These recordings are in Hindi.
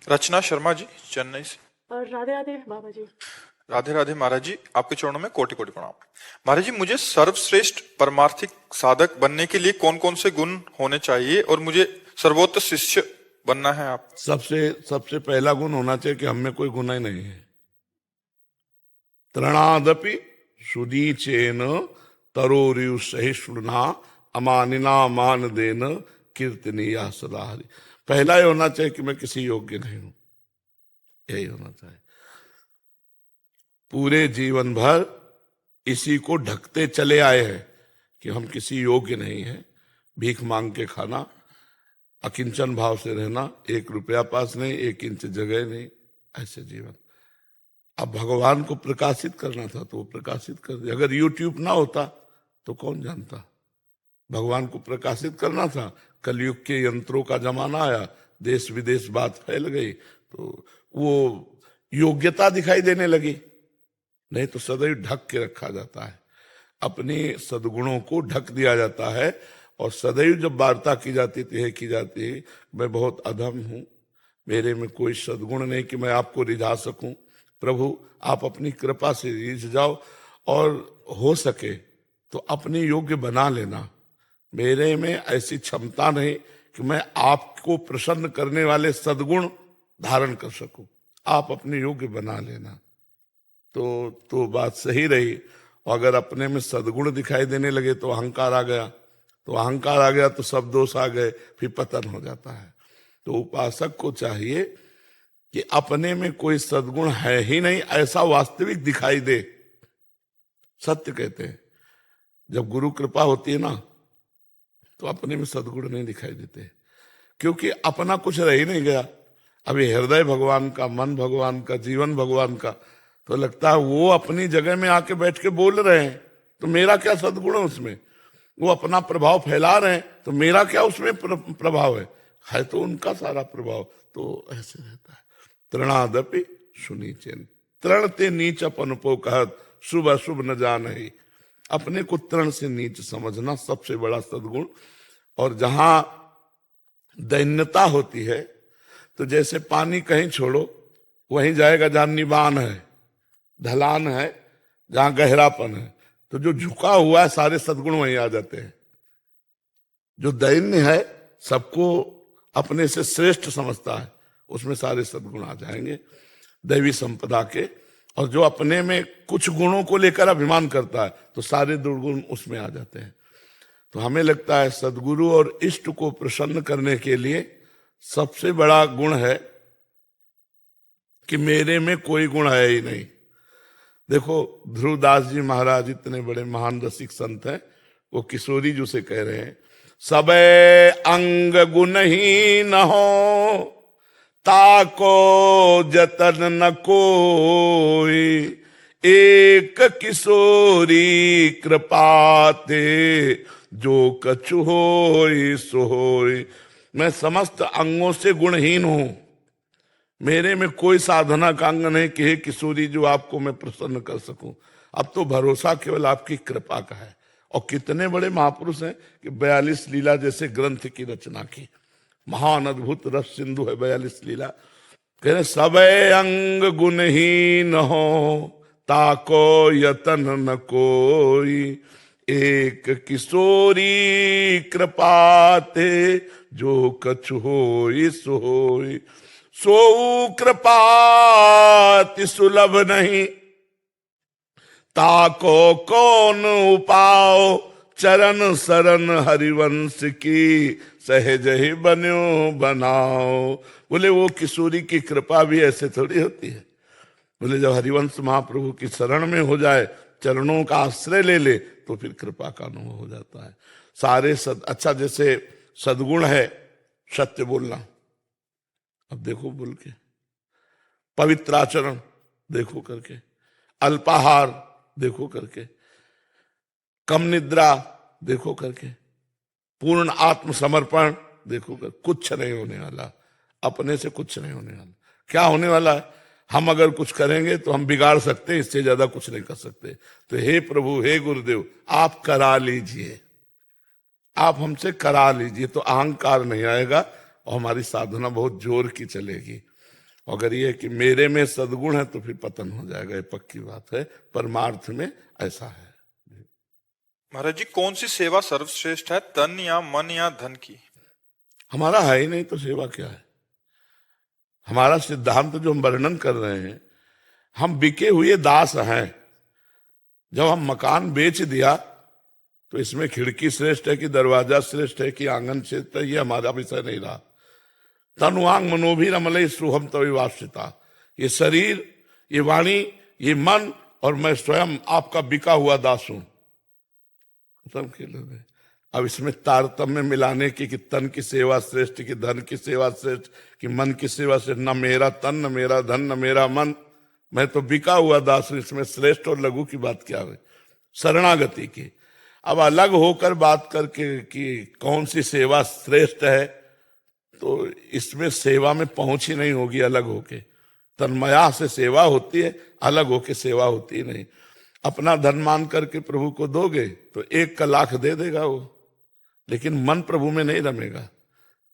रचना शर्मा जी, चेन्नई से। और राधे राधे बाबा जी। राधे राधे महाराज जी, आपके चरणों में कोटि कोटि प्रणाम। महाराज जी, मुझे सर्वश्रेष्ठ परमार्थिक साधक बनने के लिए कौन कौन से गुण होने चाहिए और मुझे सर्वोत्तम शिष्य बनना है आप? सबसे सबसे पहला गुण होना चाहिए कि हमें कोई गुनाह ही नहीं है। तृणादपि सुदीचेन तरोरिव सहिष्णुना अमानिना मान देन कीर्तनीया सदा हरि। पहला ये होना चाहिए कि मैं किसी योग्य नहीं हूं, यही होना चाहिए। पूरे जीवन भर इसी को ढकते चले आए हैं कि हम किसी योग्य नहीं हैं, भीख मांग के खाना, अकिंचन भाव से रहना, 1 रुपया पास नहीं, 1 इंच जगह नहीं, ऐसे जीवन। अब भगवान को प्रकाशित करना था तो वो प्रकाशित कर दिया। अगर यूट्यूब ना होता तो कौन जानता। भगवान को प्रकाशित करना था, कलयुग के यंत्रों का जमाना आया, देश विदेश बात फैल गई तो वो योग्यता दिखाई देने लगी। नहीं तो सदैव ढक के रखा जाता है, अपने सद्गुणों को ढक दिया जाता है। और सदैव जब वार्ता की जाती है मैं बहुत अधम हूं, मेरे में कोई सद्गुण नहीं कि मैं आपको रिझा सकूं। प्रभु आप अपनी कृपा से रिझ जाओ और हो सके तो अपने योग्य बना लेना। मेरे में ऐसी क्षमता नहीं कि मैं आपको प्रसन्न करने वाले सद्गुण धारण कर सकूं, आप अपने योग्य बना लेना। तो बात सही रही। और अगर अपने में सद्गुण दिखाई देने लगे तो अहंकार आ गया, तो सब दोष आ गए, फिर पतन हो जाता है। तो उपासक को चाहिए कि अपने में कोई सद्गुण है ही नहीं ऐसा वास्तविक दिखाई दे। सत्य कहते हैं, जब गुरु कृपा होती है ना तो अपने में सद्गुण नहीं दिखाई देते, क्योंकि अपना कुछ रह ही नहीं गया। अभी हृदय भगवान का, मन भगवान का, जीवन भगवान का, तो लगता है वो अपनी जगह में आके बैठ के बोल रहे हैं तो मेरा क्या सद्गुण है उसमें। वो अपना प्रभाव फैला रहे हैं तो मेरा क्या उसमें प्रभाव है तो उनका सारा प्रभाव। तो ऐसे रहता है। तृणादपि सुनीचेन, तृण ते नीच अपनपो कहत, शुभ अशुभ न जान ही। अपने को तृण से नीच समझना सबसे बड़ा सद्गुण। और जहां दैन्यता होती है तो जैसे पानी कहीं छोड़ो वहीं जाएगा जहां निबान है, ढलान है, जहां गहरापन है, तो जो झुका हुआ है सारे सद्गुण वहीं आ जाते हैं। जो दैन्य है, सबको अपने से श्रेष्ठ समझता है, उसमें सारे सद्गुण आ जाएंगे दैवी संपदा के। और जो अपने में कुछ गुणों को लेकर अभिमान करता है तो सारे दुर्गुण उसमें आ जाते हैं। तो हमें लगता है सद्गुरु और इष्ट को प्रसन्न करने के लिए सबसे बड़ा गुण है कि मेरे में कोई गुण है ही नहीं। देखो ध्रुवदास जी महाराज इतने बड़े महान रसिक संत हैं, वो किशोरी जी से कह रहे हैं, सबे अंग गुण ही न हो ताको जतन न कोई, एक किशोरी कृपाते जो कछु होई सो होई। मैं समस्त अंगों से गुणहीन हूं, मेरे में कोई साधना का अंग नहीं कि हे किशोरी जो आपको मैं प्रसन्न कर सकूं। अब तो भरोसा केवल आपकी कृपा का है। और कितने बड़े महापुरुष हैं कि 42 लीला जैसे ग्रंथ की रचना की। महान अद्भुत रस सिंधु है 42 लीला। कह रहे सबे अंग गुणहीन हो ताको यतन न कोई, एक किशोरी कृपाते जो कछु होई सो होई। सो कृपाति सुलभ नहीं ताको कौन उपाओ, चरण शरण हरिवंश की सहज ही बन्यो बनाओ। बोले वो किशोरी की कृपा भी ऐसे थोड़ी होती है। बोले जब हरिवंश महाप्रभु की शरण में हो जाए, चरणों का आश्रय ले ले तो फिर कृपा का अनुभव हो जाता है। सारे अच्छा जैसे सद्गुण है सत्य बोलना, अब देखो बोल के, पवित्र आचरण देखो करके, अल्पाहार देखो करके, कम निद्रा देखो करके, पूर्ण आत्मसमर्पण देखो कर। कुछ नहीं होने वाला, अपने से कुछ नहीं होने वाला। क्या होने वाला है, हम अगर कुछ करेंगे तो हम बिगाड़ सकते हैं, इससे ज्यादा कुछ नहीं कर सकते। तो हे प्रभु, हे गुरुदेव, आप करा लीजिए, आप हमसे करा लीजिए, तो अहंकार नहीं आएगा और हमारी साधना बहुत जोर की चलेगी। अगर ये कि मेरे में सद्गुण है तो फिर पतन हो जाएगा, ये पक्की बात है। परमार्थ में ऐसा है। महाराज जी, कौन सी सेवा सर्वश्रेष्ठ है, तन या मन या धन की? हमारा है ही नहीं तो सेवा क्या है? हमारा सिद्धांत जो हम वर्णन कर रहे हैं, हम बिके हुए दास हैं। जब हम मकान बेच दिया तो इसमें खिड़की श्रेष्ठ है कि दरवाजा श्रेष्ठ है कि आंगन श्रेष्ठ है, ये हमारा विषय नहीं रहा। तनुवांग मनोभिरमले सुहम तविवासिता, ये शरीर, ये वाणी, ये मन और मैं स्वयं आपका बिका हुआ दास हूं। खत्म खेल रहे। अब इसमें तारतम्य मिलाने की कि तन की सेवा श्रेष्ठ, कि धन की सेवा श्रेष्ठ, कि मन की सेवा श्रेष्ठ, न मेरा तन, न मेरा धन, न मेरा मन, मैं तो बिका हुआ दास हूं, इसमें श्रेष्ठ और लघु की बात क्या है? शरणागति की। अब अलग होकर बात करके कि कौन सी सेवा श्रेष्ठ है, तो इसमें सेवा में पहुंच ही नहीं होगी अलग होके। तन्मया से सेवा होती है, अलग होके सेवा होती ही नहीं। अपना धन मान करके प्रभु को दोगे तो 1 का लाख दे देगा वो, लेकिन मन प्रभु में नहीं रमेगा।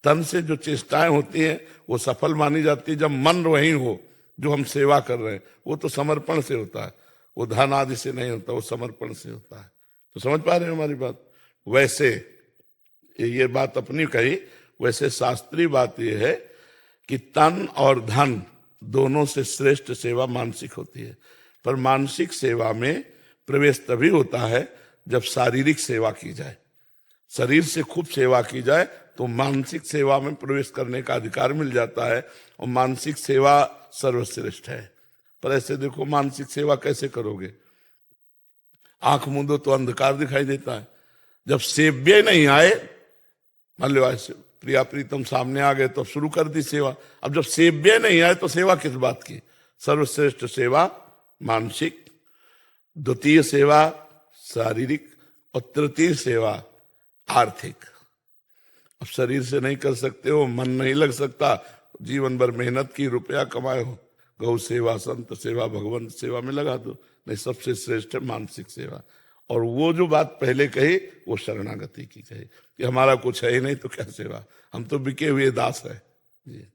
तन से जो चेष्टाएं होती हैं वो सफल मानी जाती है जब मन वही हो जो हम सेवा कर रहे हैं। वो तो समर्पण से होता है, वो धन आदि से नहीं होता, वो समर्पण से होता है। तो समझ पा रहे हैं हमारी बात? वैसे ये बात अपनी कही, वैसे शास्त्रीय बात यह है कि तन और धन दोनों से श्रेष्ठ सेवा मानसिक होती है। पर मानसिक सेवा में प्रवेश तभी होता है जब शारीरिक सेवा की जाए। शरीर से खूब सेवा की जाए तो मानसिक सेवा में प्रवेश करने का अधिकार मिल जाता है, और मानसिक सेवा सर्वश्रेष्ठ है। पर ऐसे देखो, मानसिक सेवा कैसे करोगे? आंख मूंदो तो अंधकार दिखाई देता है। जब सेव्य नहीं आए, मान लो ऐसे प्रिया प्रीतम सामने आ गए तो शुरू कर दी सेवा। अब जब सेव्य नहीं आए तो सेवा किस बात की? सर्वश्रेष्ठ सेवा मानसिक, द्वितीय सेवा शारीरिक, और तृतीय सेवा आर्थिक। अब शरीर से नहीं कर सकते हो, मन नहीं लग सकता, जीवन भर मेहनत की, रुपया कमाए हो, गौ सेवा, संत सेवा, भगवंत सेवा में लगा दो। नहीं, सबसे श्रेष्ठ है मानसिक सेवा। और वो जो बात पहले कही वो शरणागति की कही कि हमारा कुछ है ही नहीं तो क्या सेवा, हम तो बिके हुए दास है। जी।